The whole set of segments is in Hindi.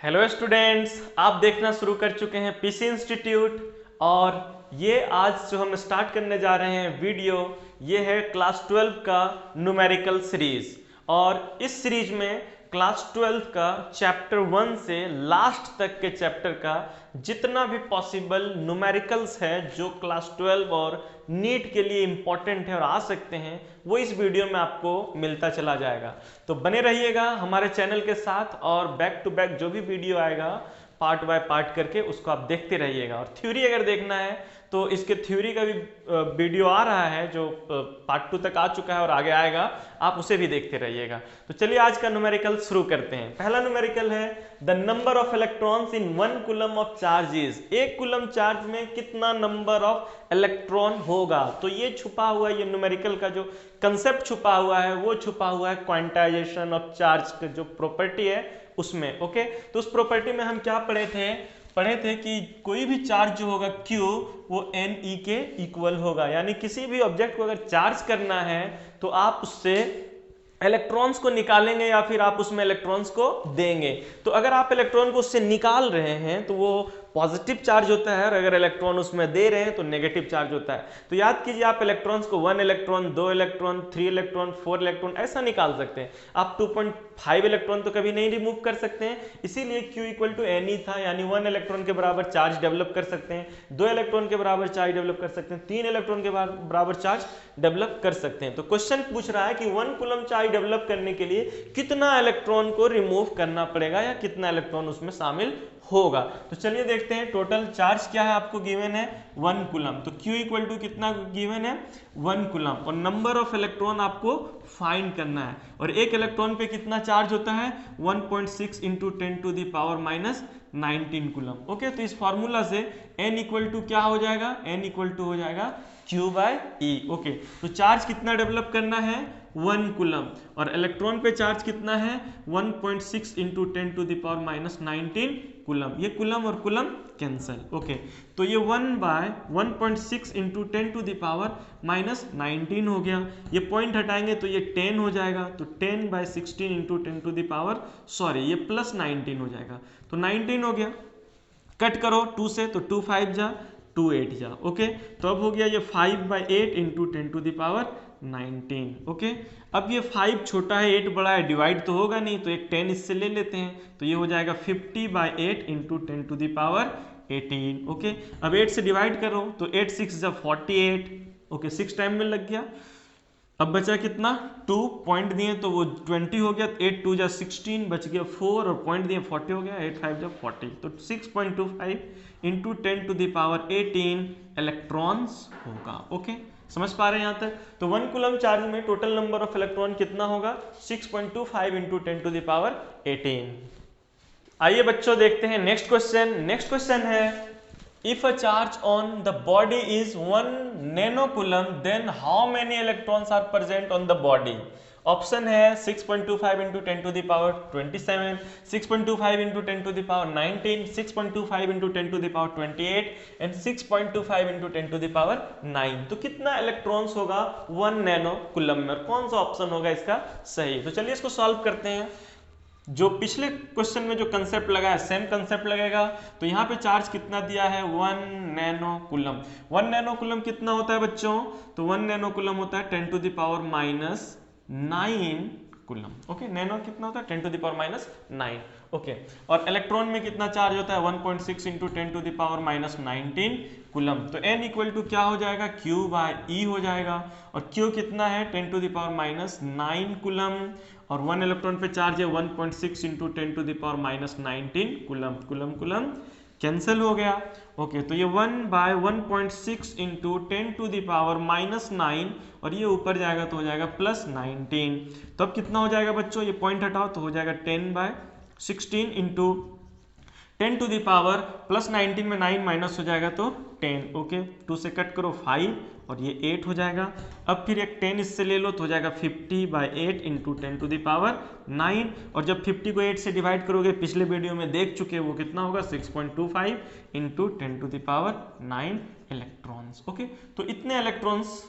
हेलो स्टूडेंट्स, आप देखना शुरू कर चुके हैं पीसी इंस्टीट्यूट। और ये आज जो हम स्टार्ट करने जा रहे हैं वीडियो, ये है क्लास 12 का न्यूमेरिकल सीरीज। और इस सीरीज में क्लास 12 का चैप्टर 1 से लास्ट तक के चैप्टर का जितना भी पॉसिबल न्यूमेरिकल्स है जो क्लास 12 और नीट के लिए इंपॉर्टेंट है और आ सकते हैं, वो इस वीडियो में आपको मिलता चला जाएगा। तो बने रहिएगा हमारे चैनल के साथ और बैक टू बैक जो भी वीडियो आएगा पार्ट बाय पार्ट करके उसको आप देखते रहिएगा। और थ्योरी अगर देखना है तो इसके थ्योरी का भी वीडियो आ रहा है जो पार्ट 2 तक आ चुका है और आगे आएगा, आप उसे भी देखते रहिएगा। तो चलिए आज का न्यूमेरिकल शुरू करते हैं। पहला न्यूमेरिकल है the number of electrons in 1 coulomb of charge is. 1 coulomb charge में कितना नंबर ऑफ इलेक्ट्रॉन होगा। तो ये छुपा हुआ, ये न्यूमेरिकल का जो कंसेप्ट छुपा हुआ है वो छुपा हुआ है क्वांटाइजेशन ऑफ चार्ज का जो प्रॉपर्टी है उसमें। ओके, तो उस प्रॉपर्टी में हम क्या पढ़े थे कि कोई भी चार्ज जो होगा Q वो NE के इक्वल होगा। यानी किसी भी ऑब्जेक्ट को अगर चार्ज करना है तो आप उससे इलेक्ट्रॉन्स को निकालेंगे या फिर आप उसमें इलेक्ट्रॉन्स को देंगे। तो अगर आप इलेक्ट्रॉन को उससे निकाल रहे हैं तो वो पॉजिटिव चार्ज होता है और अगर इलेक्ट्रॉन उसमें दे रहे हैं तो नेगेटिव चार्ज होता है। तो याद कीजिए, आप इलेक्ट्रॉन्स को 1 इलेक्ट्रॉन, 2 इलेक्ट्रॉन, 3 इलेक्ट्रॉन, 4 इलेक्ट्रॉन ऐसा निकाल सकते हैं। आप 2.5 इलेक्ट्रॉन तो कभी नहीं रिमूव कर सकते हैं, इसीलिए Q इक्वल टू NE था। यानी 1 इलेक्ट्रॉन के बराबर चार्ज डेवलप कर सकते हैं, 2 इलेक्ट्रॉन के बराबर चार्ज डेवलप कर सकते हैं, 3 इलेक्ट्रॉन के बराबर चार्ज डेवलप कर सकते हैं। तो क्वेश्चन पूछ रहा है कि 1 कूलम चार्ज डेवलप करने के लिए कितना इलेक्ट्रॉन को रिमूव करना पड़ेगा या कितना इलेक्ट्रॉन उसमें शामिल होगा। तो चलिए देखते हैं टोटल चार्ज क्या है। आपको गिवन है 1 कूलम, तो Q इक्वल टू कितना गिवन है 1 कूलम। और नंबर ऑफ इलेक्ट्रॉन आपको फाइंड करना है। और एक इलेक्ट्रॉन पे कितना चार्ज होता है 1.6 into 10 to the power minus 19 coulomb. Okay, तो इस फॉर्मूला से N इक्वल टू क्या हो जाएगा, N इक्वल टू हो जाएगा Q बाय E। ओके, तो चार्ज कितना डेवलप करना है 1 कूलम और इलेक्ट्रॉन पे चार्ज कितना है 1.6 into 10 to the power minus 19 coulomb. ये कूलम और कूलम कैंसल। ओके, तो ये 1 by 1.6 into 10 to the power minus 19 हो गया। ये पॉइंट हटाएंगे तो ये 10 हो जाएगा। तो 10 by 16 into 10 to the power ये प्लस 19 हो जाएगा। तो 19 हो गया, कट करो 2 से, तो 2 5 जा 2 8 जा। ओके, तो अब हो गया ये 5 by 8 into 10 to the power 19। Okay, अब ये 5 छोटा है 8 बड़ा है, डिवाइड तो होगा नहीं, तो एक 10 इससे ले लेते हैं, तो ये हो जाएगा 50 by 8 into 10 to the power 18। Okay, अब 8 से डिवाइड करो तो 8 6 जा 48। ओके, 6 टाइम में लग गया। अब बचा कितना 2 पॉइंट दिए तो वो 20 हो गया, 8 2 जा 16 बच गया 4 और पॉइंट दिए 40 हो गया, 8 5 जा 40। तो 6.25 into 10 to the power 18 electrons होगा। ओके, समझ पा रहे हैं यहाँ तक। तो 1 कूलम चार्ज में टोटल नंबर ऑफ इलेक्ट्रॉन कितना होगा 6.25 इंटू 10 टू द पावर 18। आइए बच्चों देखते हैं नेक्स्ट क्वेश्चन। नेक्स्ट क्वेश्चन है if a charge on the body is 1 nanocoulomb then how many electrons are present on the body। Option है 6.25 into 10 to the power 27, 6.25 into 10 to the power 19, 6.25 into 10 to the power 28 and 6.25 into 10 to the power 9। तो कितना इलेक्ट्रॉन्स होगा 1 नैनो कूलम में, कौन सा ऑप्शन होगा इसका सही। तो चलिए इसको सॉल्व करते हैं। जो पिछले क्वेश्चन में जो कंसेप्ट लगा है सेम कंसेप्ट लगेगा। तो यहाँ पे चार्ज कितना दिया है 1 नैनो कूलम। 1 नैनो कूलम कितना होता है बच्चों, तो 1 नैनो कूलम होता है 10 to the power minus 9 coulomb. Okay, nano कितना होता है 10 to the power minus 9। Okay, और इलेक्ट्रॉन में कितना चार्ज होता है 1.6 into 10 to the power minus 19 coulomb. तो N इक्वल टू क्या हो जाएगा Q बाय E हो जाएगा। और Q कितना है 10 to the power minus 9 coulomb और 1 इलेक्ट्रॉन पे चार्ज है 1.6 into 10 to the power minus 19 coulomb. Coulomb coulomb cancel हो गया। ओके, तो ये 1 by 1.6 into 10 to the power minus 9 और ये ऊपर जाएगा तो हो जाएगा प्लस 19। तो अब कितना हो जाएगा बच्चों, ये पॉइंट हटाओ तो हो जाएगा 10 by 16 into 10 to the power plus 19 में 9 माइनस हो जाएगा तो 10। ओके, 2 से कट करो 5 और ये 8 हो जाएगा। अब फिर एक 10 इससे ले लो तो हो जाएगा 50 by 8 into 10 to the power 9। और जब 50 को 8 से डिवाइड करोगे, पिछले वीडियो में देख चुके वो कितना होगा 6.25 into 10 to the power 9 electrons. Okay, तो इतने इलेक्ट्रॉन्स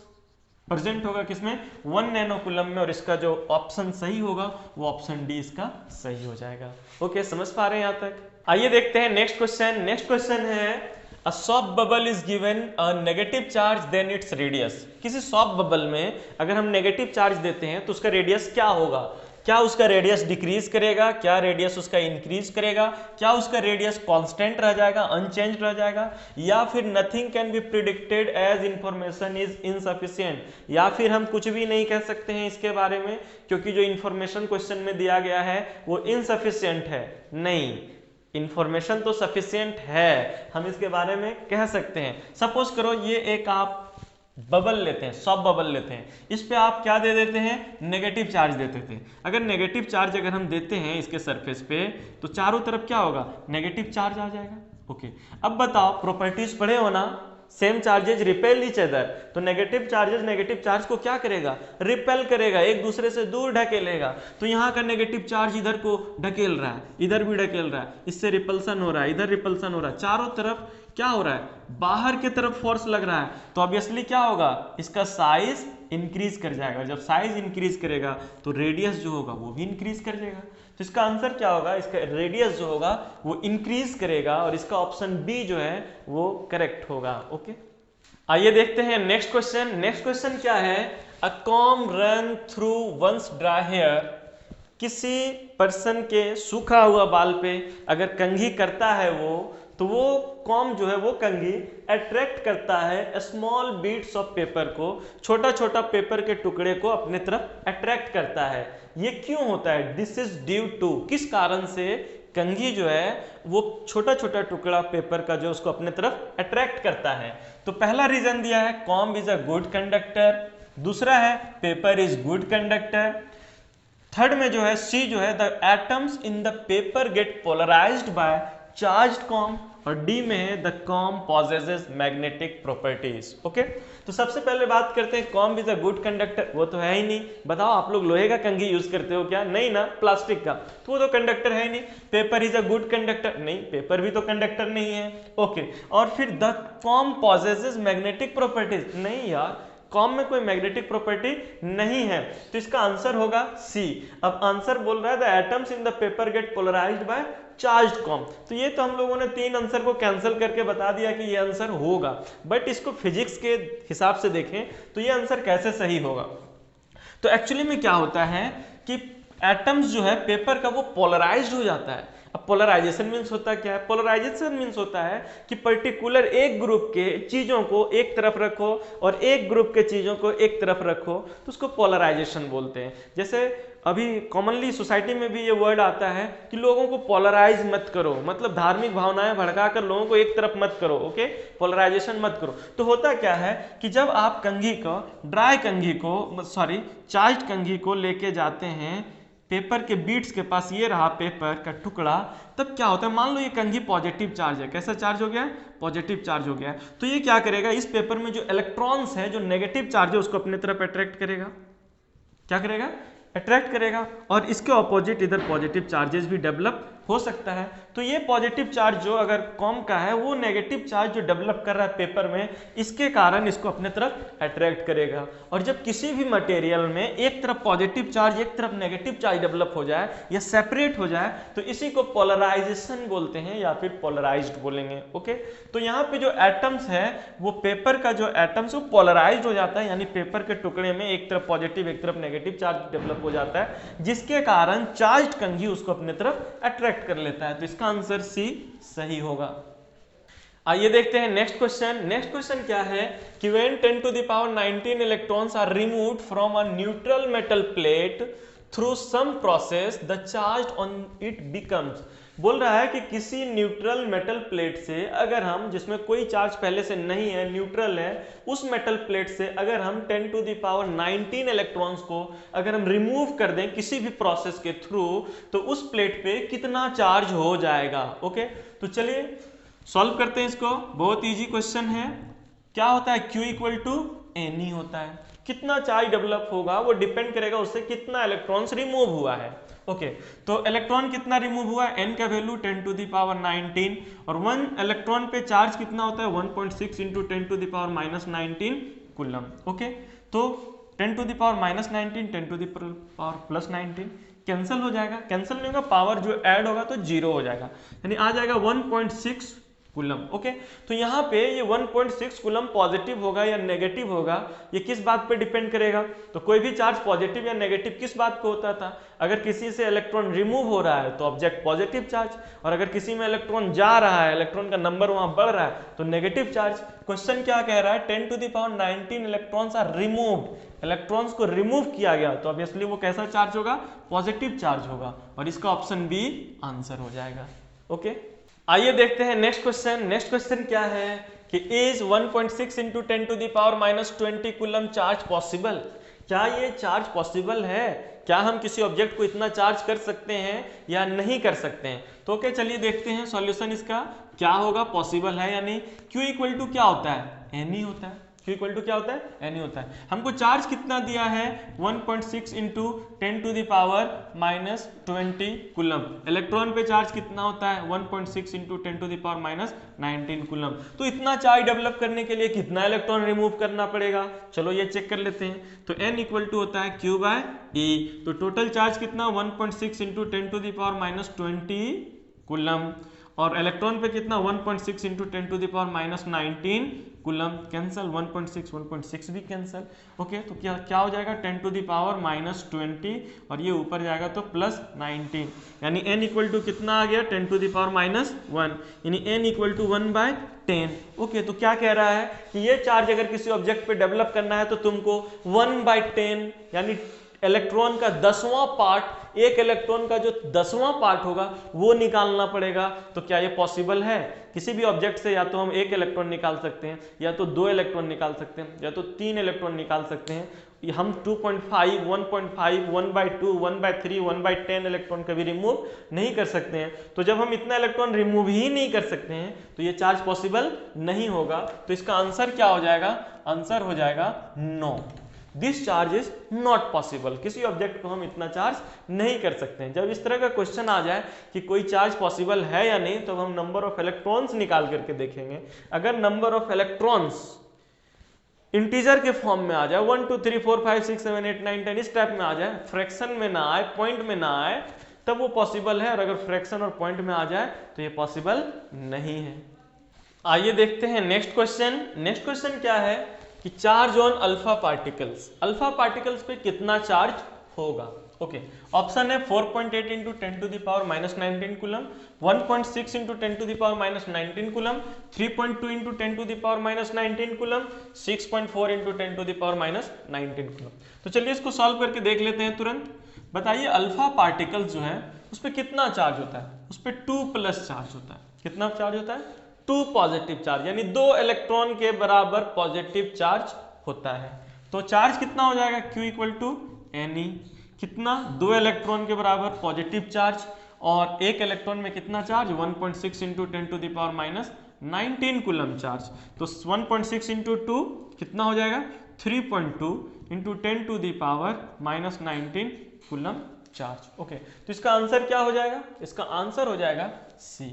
प्रेजेंट होगा किसमें, 1 नैनो कूलम में, और इसका जो ऑप्शन सही होगा वो ऑप्शन डी इसका सही हो जाएगा। ओके, समझ पा रहे हैं यहाँ तक? आइए देखते हैं नेक्स्ट क्वेश्चन। नेक्स्ट क्वेश्चन है a soft bubble is given a negative charge then its radius. किसी सॉफ्ट बबल में अगर हम नेगेटिव चार्ज देते हैं तो उसका रेडियस क्या होगा? क्या उसका रेडियस डिक्रीज करेगा, क्या रेडियस उसका इंक्रीज करेगा, क्या उसका रेडियस कांस्टेंट रह जाएगा, अनचेंज्ड रह जाएगा, या फिर nothing can be predicted as information is insufficient, या फिर हम कुछ भी नहीं कह सकते हैं इसके बारे में क्योंकि जो इंफॉर्मेशन क्वेश्चन में दिया गया है वो इनसफिशिएंट है। नहीं, इंफॉर्मेशन तो सफिशिएंट है, हम इसके बारे में कह सकते हैं। सपोज करो ये एक आप बबल लेते हैं, सॉफ्ट बबल लेते हैं, इस पे आप क्या दे देते हैं, नेगेटिव चार्ज देते थे। अगर नेगेटिव चार्ज अगर हम देते हैं इसके सरफेस पे तो चारों तरफ क्या होगा, नेगेटिव चार्ज आ जाएगा। ओके, अब बताओ प्रॉपर्टीज पढ़े हो ना, same charges repel each other, तो नेगेटिव चार्जेस नेगेटिव चार्ज को क्या करेगा, रिपेल करेगा, एक दूसरे से दूर ढकेलेगा। तो यहाँ का नेगेटिव चार्ज इधर को ढकेल रहा है, इधर भी ढकेल रहा है, इससे रिपल्सन हो रहा है, इधर रिपल्सन हो रहा है, चारों तरफ क्या हो रहा है, बाहर की तरफ फोर्स लग रहा है। तो ऑब्वियसली क्या होगा, इसका साइज इंक्रीज कर जाएगा। जब साइज इंक्रीज करेगा तो रेडियस जो होगा वो भी इंक्रीज कर जाएगा। तो इसका आंसर क्या होगा, इसका रेडियस जो होगा वो इंक्रीज करेगा और इसका ऑप्शन बी जो है वो करेक्ट होगा। ओके, आइए देखते हैं नेक्स्ट क्वेश्चन। नेक्स्ट क्वेश्चन क्या है, a comb run through once dry hair. किसी पर्सन के सूखा हुआ बाल पे अगर कंघी करता है तो वो कॉम्ब जो है वो कंघी अट्रैक्ट करता है स्मॉल बीट्स ऑफ पेपर को, छोटा छोटा पेपर के टुकड़े को अपने तरफ अट्रैक्ट करता है। ये क्यों होता है, दिस इज ड्यू टू, किस कारण से कंघी जो है वो छोटा छोटा टुकड़ा पेपर का जो उसको अपने तरफ अट्रैक्ट करता है। तो पहला रीजन दिया है comb is a good conductor, दूसरा है paper is good conductor, third में जो है सी जो है the atoms in the paper get polarised by charged comb, और डी में है the comb possesses magnetic properties. Okay, तो सबसे पहले बात करते हैं comb is a good conductor, वो तो है ही नहीं। बताओ आप लोग लोहे का कंघी यूज करते हो क्या, नहीं ना, प्लास्टिक का, तो वो तो कंडक्टर है ही नहीं। Paper is a good conductor, नहीं, पेपर भी तो कंडक्टर नहीं है। ओके, और फिर the comb possesses magnetic properties, नहीं यार, कॉम्ब में कोई मैग्नेटिक प्रॉपर्टी नहीं है, तो इसका आंसर होगा सी। अब आंसर बोल रहा है the atoms in the paper get polarised by charged comb, तो ये तो हम लोगों ने 3 आंसर को कैंसिल करके बता दिया कि ये आंसर होगा, बट इसको फिजिक्स के हिसाब से देखें तो ये आंसर कैसे सही होगा। तो एक्चुअली में क्या होता है कि एटम्स जो है पेपर का वो पोलराइज्ड हो जाता है। अब पोलराइजेशन मीन्स होता क्या है, पोलराइजेशन मीन्स होता है कि पर्टिकुलर एक ग्रुप के चीजों को एक तरफ रखो और एक ग्रुप के चीजों को एक तरफ रखो, तो उसको पोलराइजेशन बोलते हैं। जैसे अभी कॉमनली सोसाइटी में भी ये वर्ड आता है कि लोगों को पोलराइज मत करो, मतलब धार्मिक भावनाएं भड़काकर लोगों को एक तरफ मत करो। ओके, पोलराइजेशन मत करो। तो होता क्या है कि जब आप कंघी को, ड्राई कंघी को, सॉरी चार्ज्ड कंघी को लेके जाते हैं पेपर के बीट्स के पास, ये रहा पेपर का टुकड़ा, तब क्या होता है, मान लो ये कंघी पॉजिटिव चार्ज है, कैसा चार्ज हो गया है, पॉजिटिव चार्ज हो गया है, तो ये क्या करेगा, इस पेपर में जो इलेक्ट्रॉन्स है, जो नेगेटिव चार्ज है, उसको अपने तरफ अट्रैक्ट करेगा। क्या करेगा, अट्रैक्ट करेगा, और इसके ऑपोजिट इधर पॉजिटिव चार्जेस भी डेवलप हो सकता है। तो ये पॉजिटिव चार्ज जो अगर कॉम का है वो नेगेटिव चार्ज जो डेवलप कर रहा है पेपर में, इसके कारण इसको अपने तरफ अट्रैक्ट करेगा। और जब किसी भी मटेरियल में एक तरफ पॉजिटिव चार्ज एक तरफ नेगेटिव चार्ज डेवलप हो जाए या सेपरेट हो जाए तो इसी को पोलराइजेशन बोलते हैं या फिर पोलराइज्ड बोलेंगे। ओके, तो यहाँ पे जो एटम्स है वो पेपर का जो एटम्स वो पोलराइज्ड हो जाता है, यानी पेपर के टुकड़े में एक तरफ पॉजिटिव एक तरफ नेगेटिव चार्ज डेवलप हो जाता है, जिसके कारण चार्ज्ड कंघी उसको अपने तरफ अट्रैक्ट कर लेता है। तो इसका आंसर सी सही होगा। आइए देखते हैं नेक्स्ट क्वेश्चन। नेक्स्ट क्वेश्चन क्या है कि when 10 to the power 19 electrons are removed from a neutral metal plate through some process, the charge on it becomes, बोल रहा है कि किसी न्यूट्रल मेटल प्लेट से अगर हम, जिसमें कोई चार्ज पहले से नहीं है, न्यूट्रल है, उस मेटल प्लेट से अगर हम 10 to the power 19 इलेक्ट्रॉन्स को अगर हम रिमूव कर दें किसी भी प्रोसेस के थ्रू, तो उस प्लेट पे कितना चार्ज हो जाएगा। ओके, तो चलिए सॉल्व करते हैं इसको। बहुत इजी क्वेश्चन है। क्या होता है, Q इक्वल टू एन होता है। कितना चार्ज डेवलप होगा वो डिपेंड करेगा उससे कितना इलेक्ट्रॉन्स रिमूव हुआ है। ओके, तो इलेक्ट्रॉन कितना रिमूव हुआ है, n का वैल्यू 10 to the power 19, और 1 इलेक्ट्रॉन पे चार्ज कितना होता है 1.6 into 10 to the power -19 coulomb. Okay, तो 10 to the power minus 19, 10 to the power plus 19 cancel हो जाएगा, कैंसिल नहीं होगा, पावर जो ऐड होगा तो जीरो हो जाएगा, यानी आ जाएगा 1.6 कूलम। ओके, तो यहाँ पे ये 1.6 कूलम पॉजिटिव होगा या नेगेटिव होगा, ये किस बात पे डिपेंड करेगा? तो कोई भी चार्ज पॉजिटिव या नेगेटिव किस बात पे होता था? अगर किसी से इलेक्ट्रॉन रिमूव हो रहा है तो ऑब्जेक्ट पॉजिटिव चार्ज, और अगर किसी में इलेक्ट्रॉन जा रहा है, इलेक्ट्रॉन का नंबर वहां बढ़ रहा है तो नेगेटिव चार्ज। क्वेश्चन क्या कह रहा है? 10 to the power 19 electrons are removed, electrons को रिमूव किया गया, तो ऑब्वियसली वो कैसा चार्ज होगा? पॉजिटिव चार्ज होगा, और इसका ऑप्शन बी आंसर हो जाएगा। ओके, आइए देखते हैं नेक्स्ट क्वेश्चन। नेक्स्ट क्वेश्चन क्या है कि is 1.6 into 10 to the power minus 20 coulomb charge possible? क्या ये चार्ज पॉसिबल है? क्या हम किसी ऑब्जेक्ट को इतना चार्ज कर सकते हैं या नहीं कर सकते हैं? तो ओके, चलिए देखते हैं सॉल्यूशन इसका क्या होगा, पॉसिबल है या नहीं। Q इक्वल टू क्या होता है? N होता है। Q इक्वल टू क्या होता है? N होता है। हमको चार्ज कितना दिया है? 1.6 into 10 to the power minus 20 coulomb. Electron पे चार्ज कितना होता है? 1.6 into 10 to the power minus 19 coulomb. तो इतना चार्ज डेवलप करने के लिए कितना इलेक्ट्रॉन रिमूव करना पड़ेगा? चलो ये चेक कर लेते हैं। तो N इक्वल टू होता है Q बाय E। तो टोटल चार्ज कितना? 1.6 into 10 to the power minus 20 coulomb, और इलेक्ट्रॉन पे कितना? 1.6 into 10 to the power minus 19 coulomb. Cancel 1.6 भी कैंसल। ओके, तो क्या हो जाएगा? 10 टू द पावर माइनस 20, और ये ऊपर जाएगा तो प्लस 19, यानी n इक्वल टू कितना आ गया? 10 टू द पावर माइनस 1, यानी n इक्वल टू 1/10। ओके, तो क्या कह रहा है कि ये चार्ज अगर किसी ऑब्जेक्ट पे डेवलप करना है तो तुमको 1/10 यानी इलेक्ट्रॉन का 10वां पार्ट, एक इलेक्ट्रॉन का जो 10वां पार्ट होगा वो निकालना पड़ेगा। तो क्या ये पॉसिबल है? किसी भी ऑब्जेक्ट से या तो हम एक इलेक्ट्रॉन निकाल सकते हैं, या तो 2 इलेक्ट्रॉन निकाल सकते हैं, या तो 3 इलेक्ट्रॉन निकाल सकते हैं। हम 2.5, 1.5, 1/2, 1/3, 1/10 इलेक्ट्रॉन कभी रिमूव नहीं कर सकते हैं। तो जब हम इतना इलेक्ट्रॉन रिमूव ही नहीं कर सकते हैं तो ये चार्ज पॉसिबल नहीं होगा। तो इसका आंसर क्या हो जाएगा? आंसर हो जाएगा no, this charge is not possible. किसी ऑब्जेक्ट को हम इतना चार्ज नहीं कर सकते हैं। जब इस तरह का क्वेश्चन आ जाए कि कोई चार्ज पॉसिबल है या नहीं, तो हम नंबर ऑफ इलेक्ट्रॉन्स निकाल करके देखेंगे। अगर नंबर ऑफ इलेक्ट्रॉन्स इंटीजर के फॉर्म में आ जाए, 1 2 3 4 5 6 7 8 9 10 इस टाइप में आ जाए, फ्रैक्शन में ना आए, पॉइंट में ना आए, तब वो पॉसिबल है। और अगर फ्रैक्शन और पॉइंट में आ जाए तो ये पॉसिबल नहीं है। आइए देखते हैं नेक्स्ट क्वेश्चन। नेक्स्ट क्वेश्चन क्या है कि charge on alpha particles, alpha particles पे कितना चार्ज होगा? ओके, ऑप्शन है 4.8 into 10 to the power minus 19 coulomb, 1.6 into 10 to the power minus 19 coulomb, 3.2 into 10 to the power minus 19 coulomb, 6.4 into 10 to the power minus 19 coulomb. तो चलिए इसको सॉल्व करके देख लेते हैं तुरंत। बताइए अल्फा पार्टिकल्स जो है उस पर कितना चार्ज होता है? उस पर 2 प्लस चार्ज होता है। कितना चार्ज होता है? 2 पॉजिटिव चार्ज, यानी 2 इलेक्ट्रॉन के बराबर पॉजिटिव चार्ज होता है। तो चार्ज कितना हो जाएगा? Q equal to Ne। कितना? 2 इलेक्ट्रॉन के बराबर पॉजिटिव चार्ज, और एक इलेक्ट्रॉन में कितना charge? 1.6 into 10 to the power minus 19 coulomb charge. तो 1.6 इंटू 2 कितना हो जाएगा? 3.2 into 10 to the power minus 19 coulomb charge. Okay, तो इसका आंसर क्या हो जाएगा? इसका आंसर हो जाएगा सी।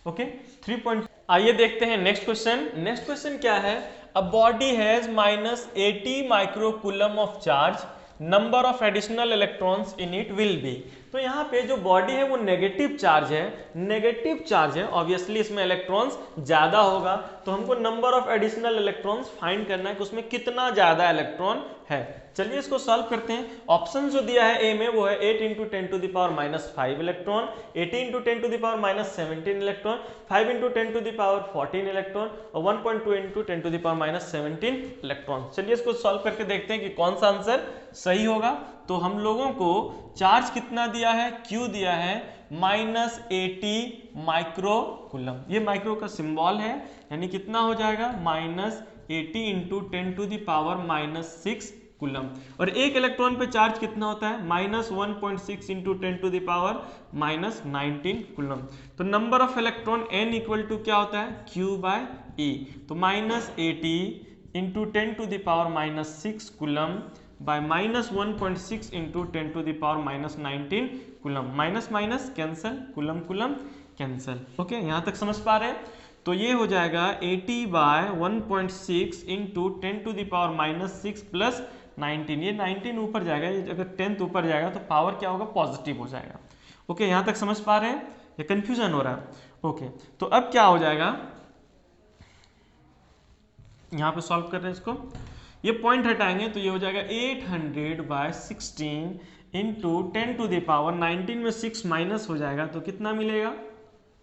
ओके, 3. आइए देखते हैं नेक्स्ट क्वेश्चन। नेक्स्ट क्वेश्चन क्या है? A body has minus 80 micro coulomb of charge, number of additional electrons in it will be. तो यहाँ पे जो बॉडी है वो नेगेटिव चार्ज है, नेगेटिव चार्ज है, ऑब्वियसली इसमें इलेक्ट्रॉन्स ज्यादा होगा। तो हमको number of additional electrons find करना है कि उसमें कितना ज्यादा इलेक्ट्रॉन है। चलिए इसको सॉल्व करते हैं। ऑप्शन जो दिया है ए में वो है 8 into 10 to the power minus 5 electron, 80 into 10 to the power minus 17 electron, 5 into 10 to the power 14 electron, और 1.2 into 10 to the power minus 17 electron. चलिए इसको सॉल्व करके देखते हैं कि कौन सा आंसर सही होगा। तो हम लोगों को चार्ज कितना दिया है? Q दिया है माइनस 80 माइक्रो कूलम। ये माइक्रो का सिंबल है, यानी कितना हो जाएगा? Minus 80 into 10 to the power minus 6 coulomb. और एक इलेक्ट्रॉन पे चार्ज कितना होता है? Minus 1.6 into 10 to the power minus 19 coulomb. तो number of electron N equal to क्या होता है? Q by E। तो minus 80 into 10 to the power minus 6 coulomb bye minus 1.6 into 10 to the power minus 19 coulomb. Minus minus cancel, coulomb coulomb cancel. Okay, यहाँ तक समझ पा रहे हैं? तो ये हो जाएगा 80/1.6 इंटू 10⁻⁻6 प्लस 19। ये 19 ऊपर जाएगा, ये अगर 10 ऊपर जाएगा तो पावर क्या होगा, पॉजिटिव हो जाएगा। ओके, यहाँ तक समझ पा रहे हैं या कंफ्यूजन हो रहा है? ओके, तो अब क्या हो जाएगा, यहाँ पे सॉल्व कर रहे हैं इसको, ये पॉइंट हटाएंगे तो ये हो जाएगा 800/16 इंटू 10⁻19 में 6 माइनस हो जाएगा तो कितना मिलेगा,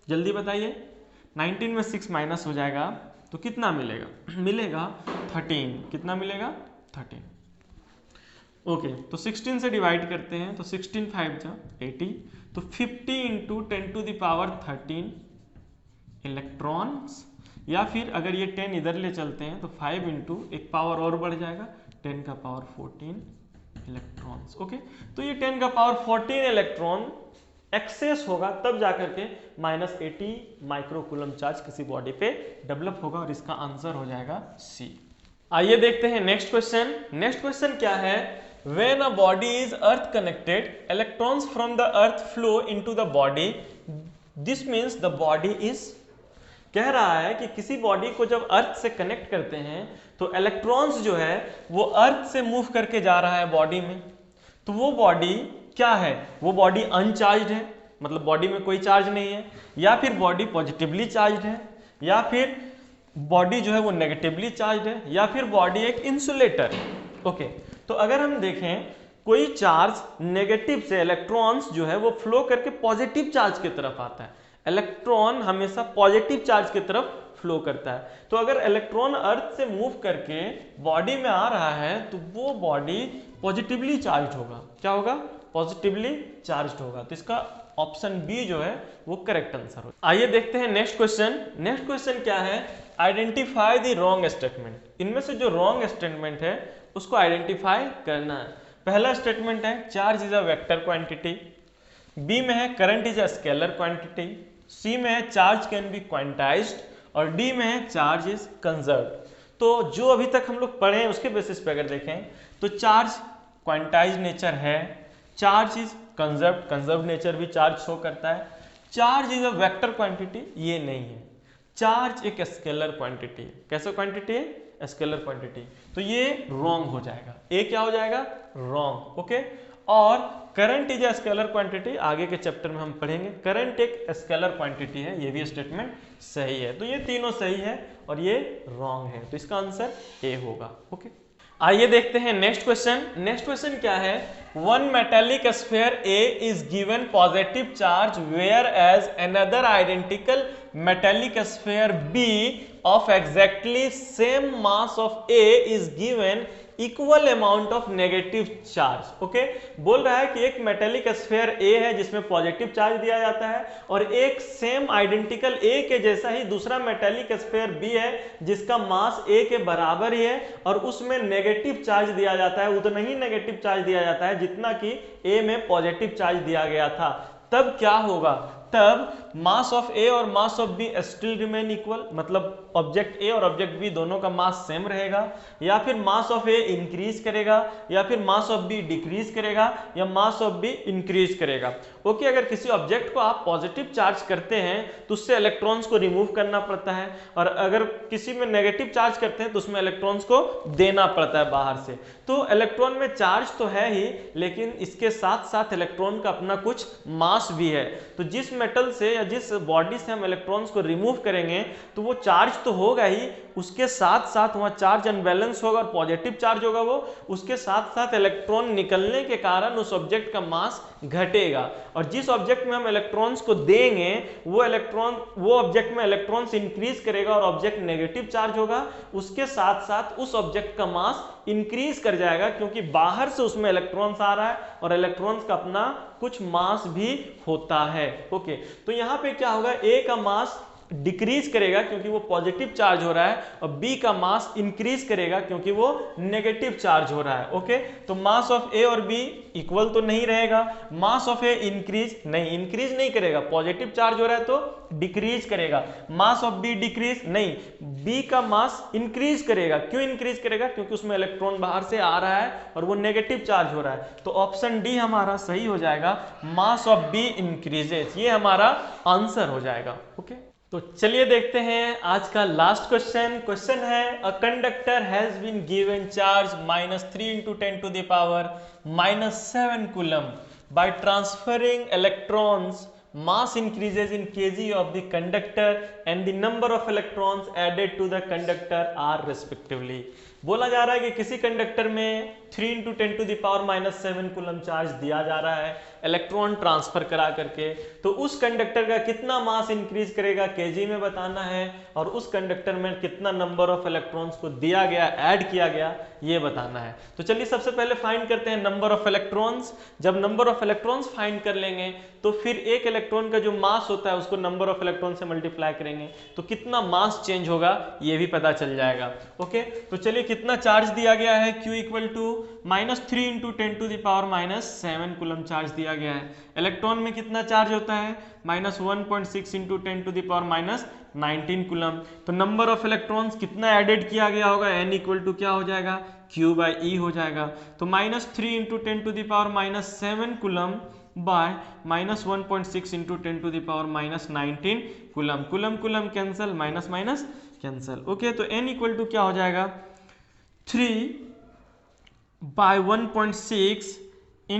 जल्दी बताइए। 19 में 6 माइनस हो जाएगा तो कितना मिलेगा, मिलेगा 13। कितना मिलेगा, 13। ओके, तो 16 से डिवाइड करते हैं तो 16 5 जा 80, तो 50 इंटू 10⁻13 इलेक्ट्रॉन्स, या फिर अगर ये 10 इधर ले चलते हैं तो 5 इंटू एक पावर और बढ़ जाएगा 10⁻14 इलेक्ट्रॉन्स। ओके, तो ये 10⁻14 इलेक्ट्रॉन एक्सेस होगा तब जाकर के -80 माइक्रोकूलम चार्ज किसी बॉडी पे डेवलप होगा, और इसका आंसर हो जाएगा सी। आइए देखते हैं नेक्स्ट क्वेश्चन। नेक्स्ट क्वेश्चन क्या है, when a body is earth connected, electrons from the earth flow into the body, this means the body is, कह रहा है कि किसी बॉडी को जब अर्थ से कनेक्ट करते हैं तो इलेक्ट्रॉन्स जो है वो अर्थ से मूव करके जा रहा है बॉडी में, तो वो बॉडी क्या है, वो बॉडी अनचार्ज्ड है, मतलब बॉडी में कोई चार्ज नहीं है, या फिर बॉडी पॉजिटिवली चार्ज्ड है, या फिर बॉडी जो है वो नेगेटिवली चार्ज्ड है, या फिर बॉडी एक इंसुलेटर है। ओके, तो अगर हम देखें कोई चार्ज नेगेटिव से इलेक्ट्रॉन्स जो है वो फ्लो करके पॉजिटिव चार्ज की तरफ आता है, इलेक्ट्रॉन हमेशा पॉजिटिव चार्ज की तरफ फ्लो करता है, तो अगर इलेक्ट्रॉन अर्थ से मूव करके बॉडी में आ रहा है तो वो बॉडी पॉजिटिवली चार्ज्ड होगा। क्या होगा, पॉजिटिवली चार्ज्ड होगा। तो इसका ऑप्शन बी जो है वो करेक्ट आंसर हो। आइए देखते हैं नेक्स्ट क्वेश्चन। नेक्स्ट क्वेश्चन क्या है, आइडेंटिफाई द रॉन्ग स्टेटमेंट। इनमें से जो रॉन्ग स्टेटमेंट है उसको आइडेंटिफाई करना है। पहला स्टेटमेंट है charge is a vector quantity, B में है current is a scalar quantity, C में है चार्ज कैन बी क्वांटाइज्ड, और डी में है चार्ज इज कंजर्व्ड। तो जो अभी तक हम लोग पढ़े हैं उसके बेसिस पे अगर देखें तो चार्ज क्वांटाइज नेचर है, चार्ज इज कंजर्व्ड नेचर भी चार्ज शो करता है, charge is a vector quantity ये नहीं है, चार्ज एक स्केलर क्वांटिटी है। कैसा क्वांटिटी है, स्केलर क्वांटिटी। तो ये रॉन्ग हो जाएगा, ए क्या हो जाएगा, रॉन्ग। ओके, और current is a scalar quantity आगे के चैप्टर में हम पढ़ेंगे, करंट एक स्केलर क्वांटिटी है, ये भी स्टेटमेंट सही है। तो ये तीनों सही है और ये रॉन्ग है, तो इसका आंसर ए होगा। ओके, आइए देखते हैं नेक्स्ट क्वेश्चन। नेक्स्ट क्वेश्चन क्या है, one metallic sphere A is given positive charge whereas another identical metallic sphere B of exactly same mass of A is given equal amount of negative charge. Okay, बोल रहा है कि एक मेटेलिक स्फीयर ए है जिसमें पॉजिटिव चार्ज दिया जाता है, और एक सेम आइडेंटिकल ए के जैसा ही दूसरा मेटेलिक स्फीयर बी है जिसका मास ए के बराबर ही है, और उसमें नेगेटिव चार्ज दिया जाता है, उतना ही नेगेटिव चार्ज दिया जाता है जितना कि ए में पॉजिटिव चार्ज दिया गया था। तब क्या होगा, तब मास ऑफ ए और mass of be still remain equal, मतलब ऑब्जेक्ट ए और ऑब्जेक्ट बी दोनों का मास सेम रहेगा, या फिर मास ऑफ ए इंक्रीज करेगा, या फिर मास ऑफ बी डिक्रीज करेगा, या मास ऑफ बी इंक्रीज करेगा। ओके, अगर किसी ऑब्जेक्ट को आप पॉजिटिव चार्ज करते हैं तो उससे इलेक्ट्रॉन्स को रिमूव करना पड़ता है, और अगर किसी में नेगेटिव चार्ज करते हैं तो उसमें इलेक्ट्रॉन्स को देना पड़ता है बाहर से। तो इलेक्ट्रॉन में चार्ज तो है ही, लेकिन इसके साथ साथ इलेक्ट्रॉन का अपना कुछ मास भी है। तो जिस मेटल से या जिस बॉडी से हम इलेक्ट्रॉन्स को रिमूव करेंगे तो वो चार्ज तो होगा ही, उसके साथ साथ वहाँ चार्ज अनबैलेंस होगा और पॉजिटिव चार्ज होगा वो, उसके साथ साथ इलेक्ट्रॉन निकलने के कारण उस ऑब्जेक्ट का मास घटेगा, और जिस ऑब्जेक्ट में हम इलेक्ट्रॉन्स को देंगे वो ऑब्जेक्ट में इलेक्ट्रॉन्स इंक्रीज करेगा और ऑब्जेक्ट नेगेटिव चार्ज होगा, उसके साथ साथ उस ऑब्जेक्ट का मास इंक्रीज कर जाएगा, क्योंकि बाहर से उसमें इलेक्ट्रॉन्स आ रहा है और इलेक्ट्रॉन्स का अपना कुछ मास भी होता है। ओके, तो यहाँ पे क्या होगा, ए का मास डिक्रीज करेगा क्योंकि वो पॉजिटिव चार्ज हो रहा है, और बी का मास इंक्रीज करेगा क्योंकि वो नेगेटिव चार्ज हो रहा है। ओके, तो मास ऑफ ए और बी इक्वल तो नहीं रहेगा, मास ऑफ ए इंक्रीज नहीं करेगा, पॉजिटिव चार्ज हो रहा है तो डिक्रीज करेगा, मास ऑफ बी डिक्रीज नहीं, बी का मास इंक्रीज करेगा। क्यों इंक्रीज करेगा, क्योंकि उसमें इलेक्ट्रॉन बाहर से आ रहा है और वो नेगेटिव चार्ज हो रहा है। तो ऑप्शन डी हमारा सही हो जाएगा, मास ऑफ बी इंक्रीजेस, ये हमारा आंसर हो जाएगा। ओके, तो चलिए देखते हैं आज का लास्ट क्वेश्चन। क्वेश्चन है a conductor has been given charge -3 × 10⁻⁻7 coulomb by transferring electrons mass increases in kg of the conductor and the number of electrons added to the conductor are respectively। बोला जा रहा है कि किसी कंडक्टर में 3 × 10⁻⁻7 कूलम चार्ज दिया जा रहा है इलेक्ट्रॉन ट्रांसफर करा करके, तो उस कंडक्टर का कितना मास इंक्रीज करेगा केजी में बताना है, और उस कंडक्टर में कितना नंबर ऑफ इलेक्ट्रॉन्स को दिया गया, ऐड किया गया, ये बताना है। तो चलिए सबसे पहले फाइंड करते हैं नंबर ऑफ इलेक्ट्रॉन्स। जब नंबर ऑफ इलेक्ट्रॉन्स फाइंड कर लेंगे तो फिर एक इलेक्ट्रॉन का जो मास होता है उसको नंबर ऑफ इलेक्ट्रॉन से मल्टीप्लाई करेंगे तो कितना मास चेंज होगा ये भी पता चल जाएगा। ओके, तो चलिए कितना चार्ज दिया गया है, Q = -3 × 10⁻⁻7 कूलम चार्ज दिया गया है। इलेक्ट्रॉन में कितना चार्ज होता है, -1.6 × 10⁻⁻19 कूलम। तो नंबर ऑफ इलेक्ट्रॉन्स कितना एडेड किया गया होगा, N = क्या हो जाएगा, Q/E हो जाएगा। तो -3 × 10⁻⁻7 coulomb by -1.6 × 10⁻⁻19 coulomb. Coulomb coulomb cancel, minus minus cancel. Okay, तो N = क्या हो जाएगा, 3/1.6 ×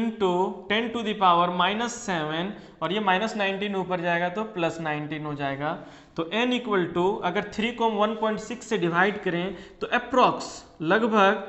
10⁻⁻7 और ये -19 ऊपर जाएगा तो +19 हो जाएगा। तो N = अगर 3 को हम 1.6 से डिवाइड करें तो अप्रॉक्स लगभग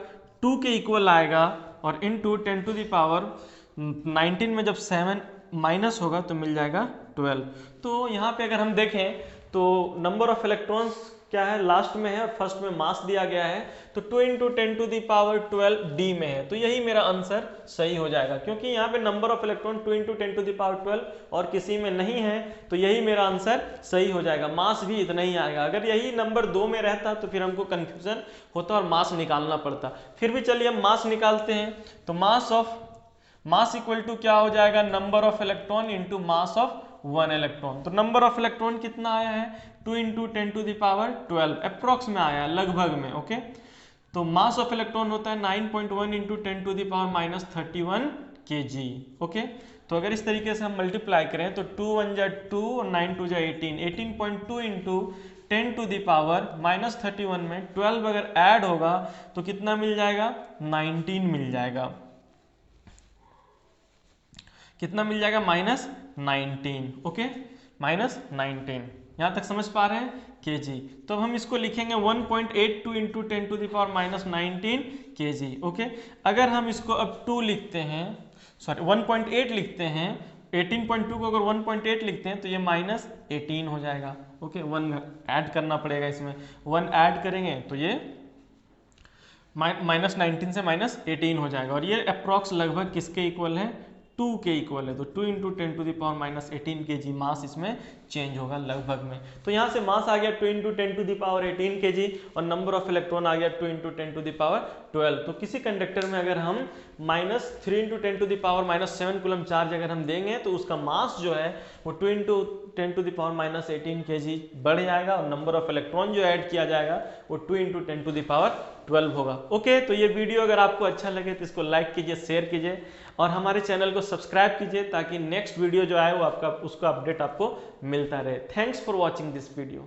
2 के इक्वल आएगा, और इंटू 10⁻19 में जब 7 माइनस होगा तो मिल जाएगा 12। तो यहाँ पे अगर हम देखें तो नंबर ऑफ इलेक्ट्रॉन्स क्या है, लास्ट में है, फर्स्ट में मास दिया गया है, तो 2 × 10⁻12 डी में है, तो यही मेरा आंसर सही हो जाएगा, क्योंकि यहाँ पे नंबर ऑफ इलेक्ट्रॉन 2 × 10⁻12 और किसी में नहीं है, तो यही मेरा आंसर सही हो जाएगा। मास भी इतना ही आएगा। अगर यही नंबर 2 में रहता तो फिर हमको कंफ्यूजन होता और मास निकालना पड़ता। फिर भी चलिए हम मास निकालते हैं। तो मास = क्या हो जाएगा, number of electron into mass of 1 electron. तो नंबर ऑफ इलेक्ट्रॉन कितना आया है, 2 × 10⁻12 अप्रॉक्स में आया, लगभग में। ओके, तो मास ऑफ इलेक्ट्रॉन होता है 9.1 × 10⁻⁻31 kg। ओके, तो अगर इस तरीके से हम मल्टीप्लाई करें तो 2 × 1 = 2 और 9 × 2 = 18, 18.2 × 10⁻⁻31 में 12 अगर ऐड होगा तो कितना मिल जाएगा, 19 मिल जाएगा। कितना मिल जाएगा, -19। ओके, -19, यहाँ तक समझ पा रहे हैं, kg। तो अब हम इसको लिखेंगे 1.82 × 10⁻⁻19 kg। ओके, अगर हम इसको अब 2 लिखते हैं, सॉरी 1.8 लिखते हैं, 18.2 को अगर 1.8 लिखते हैं तो ये -18 हो जाएगा। ओके, 1 ऐड करना पड़ेगा इसमें, 1 ऐड करेंगे तो ये -19 से -18 हो जाएगा, और ये अप्रॉक्स लगभग किसके इक्वल है, 2 के इक्वल है। तो 2 × 10⁻⁻18 kg मास इसमें चेंज होगा लगभग में। तो यहाँ से मास आ गया 2 × 10⁻18 kg और नंबर ऑफ इलेक्ट्रॉन आ गया 2 × 10⁻12। तो किसी कंडक्टर में अगर हम -3 × 10⁻�7 कूलम चार्ज अगर हम देंगे तो उसका मास जो है वो 2 × 10⁻18 kg बढ़ जाएगा, और नंबर ऑफ इलेक्ट्रॉन जो ऐड किया जाएगा वो 2 × 10⁻12 होगा। ओके, तो ये वीडियो अगर आपको अच्छा लगे तो इसको लाइक कीजिए, शेयर कीजिए, और हमारे चैनल को सब्सक्राइब कीजिए ताकि नेक्स्ट वीडियो जो आए वो उसका अपडेट आपको मिलता रहे। Thanks for watching this video.